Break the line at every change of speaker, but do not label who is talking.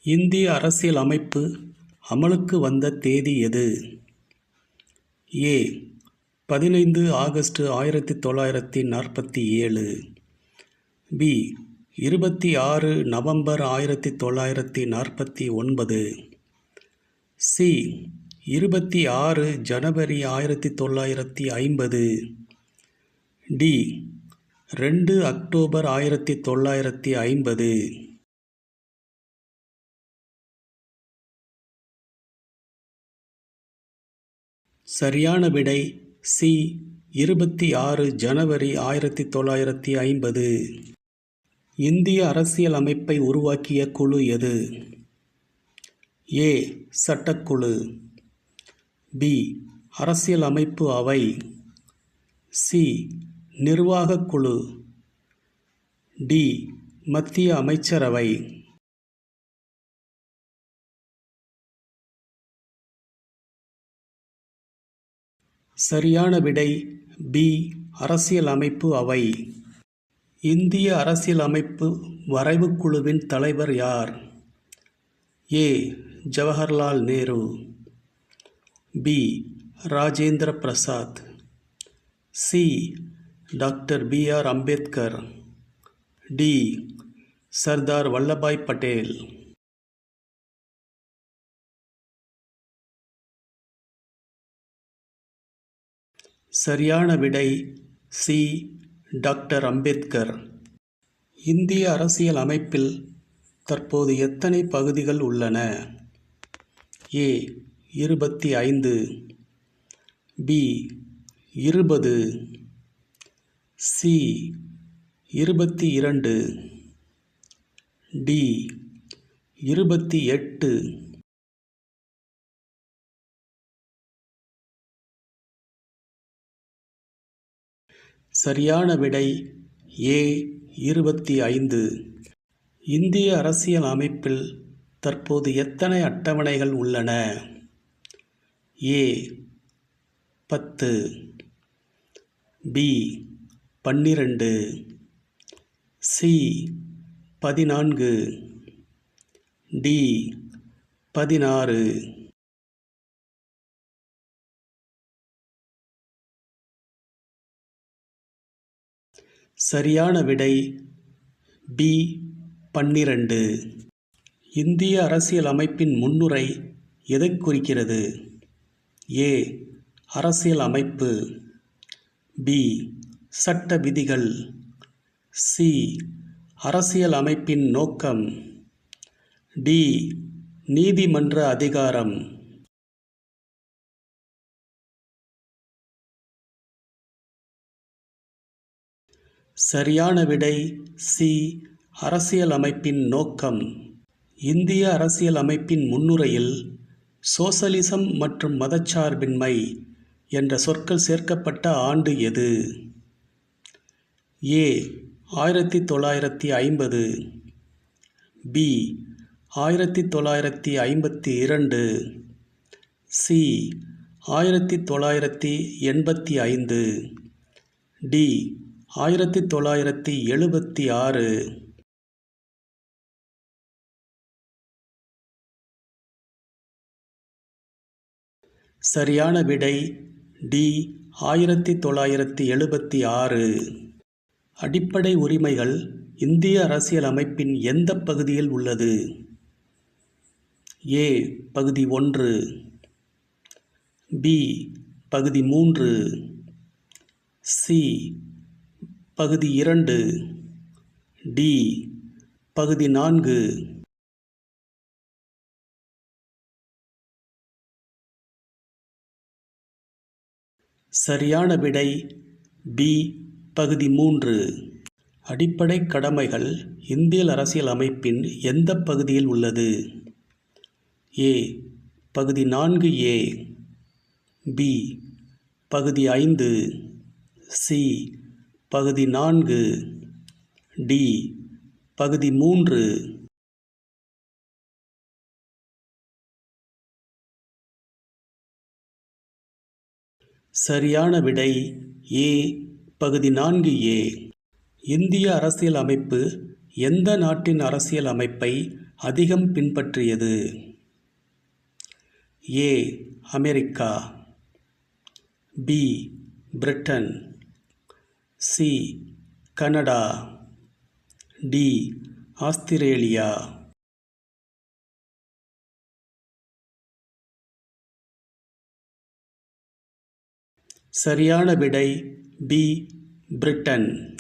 இந்திய அரசியல் அமைப்பு அமலுக்கு வந்த தேதி எது? ஏ. 15 ஆகஸ்ட் 1947. பி. 26 நவம்பர் 1949. சி. 26 ஜனவரி 1950. டி. 2 அக்டோபர் 1950. சரியான விடை சி. 26 ஜனவரி 1950. இந்திய அரசியல் அமைப்பை உருவாக்கிய குழு எது? ஏ. சட்டக்குழு. பி. அரசியல் அமைப்பு அவை. சி. நிர்வாகக் குழு. டி. மத்திய அமைச்சரவை. சரியான விடை பி. அரசியல் அமைப்பு அவை. இந்திய அரசியல் அமைப்பு வரைவுக் குழுவின் தலைவர் யார்? A. Jawaharlal Nehru. B. Rajendra Prasad. C. Doctor B R. Ambedkar. D. Sardar Vallabhbhai Patel. சரியான விடை சி. டாக்டர் அம்பேத்கர். இந்திய அரசியல் அமைப்பில் தற்போது எத்தனை பகுதிகள் உள்ளன? ஏ. 25. பி. 20. சி. 22. டி. 28. சரியான விடை ஏ. 25. இந்திய அரசியல் அமைப்பில் தற்போது எத்தனை அட்டவணைகள் உள்ளன? ஏ. 10. பி. 12. சி. 14. டி. 16. சரியான விடை பி. 12. இந்திய அரசியல் அமைப்பின் முன்னுரை எதைக் குறிக்கிறது? ஏ. அரசியல் அமைப்பு. பி. சட்ட விதிகள். சி. அரசியல் அமைப்பின் நோக்கம். டி. நீதிமன்ற அதிகாரம். சரியான விடை சி. அரசியல் அமைப்பின் நோக்கம். இந்திய அரசியல் அமைப்பின் முன்னுரையில் சோசலிசம் மற்றும் மதச்சார்பின்மை என்ற சொற்கள் சேர்க்கப்பட்ட ஆண்டு எது? ஏ. 1950. பி. 1952. சி. 1985. டி. 1976. சரியான விடை டி. 1976. அடிப்படை உரிமைகள் இந்திய அரசியல் அமைப்பின் எந்த பகுதியில் உள்ளது? ஏ. பகுதி 1. பி. பகுதி 3. சி. பகுதி 2. டி. பகுதி 4. சரியான விடை பி. பகுதி 3. அடிப்படை கடமைகள் இந்திய அரசியல் அமைப்பின் எந்த பகுதியில் உள்ளது? ஏ. பகுதி 4A. பி. பகுதி 5. சி. பகுதி 4. டி. பகுதி 3. சரியான விடை ஏ. பகுதி 4A. இந்திய அரசியல் அமைப்பு எந்த நாட்டின் அரசியல் அமைப்பை அதிகம் பின்பற்றியது? A. America, B. Britain, C. Canada, D. Australia. சரியான விடை பி. பிரிட்டன்.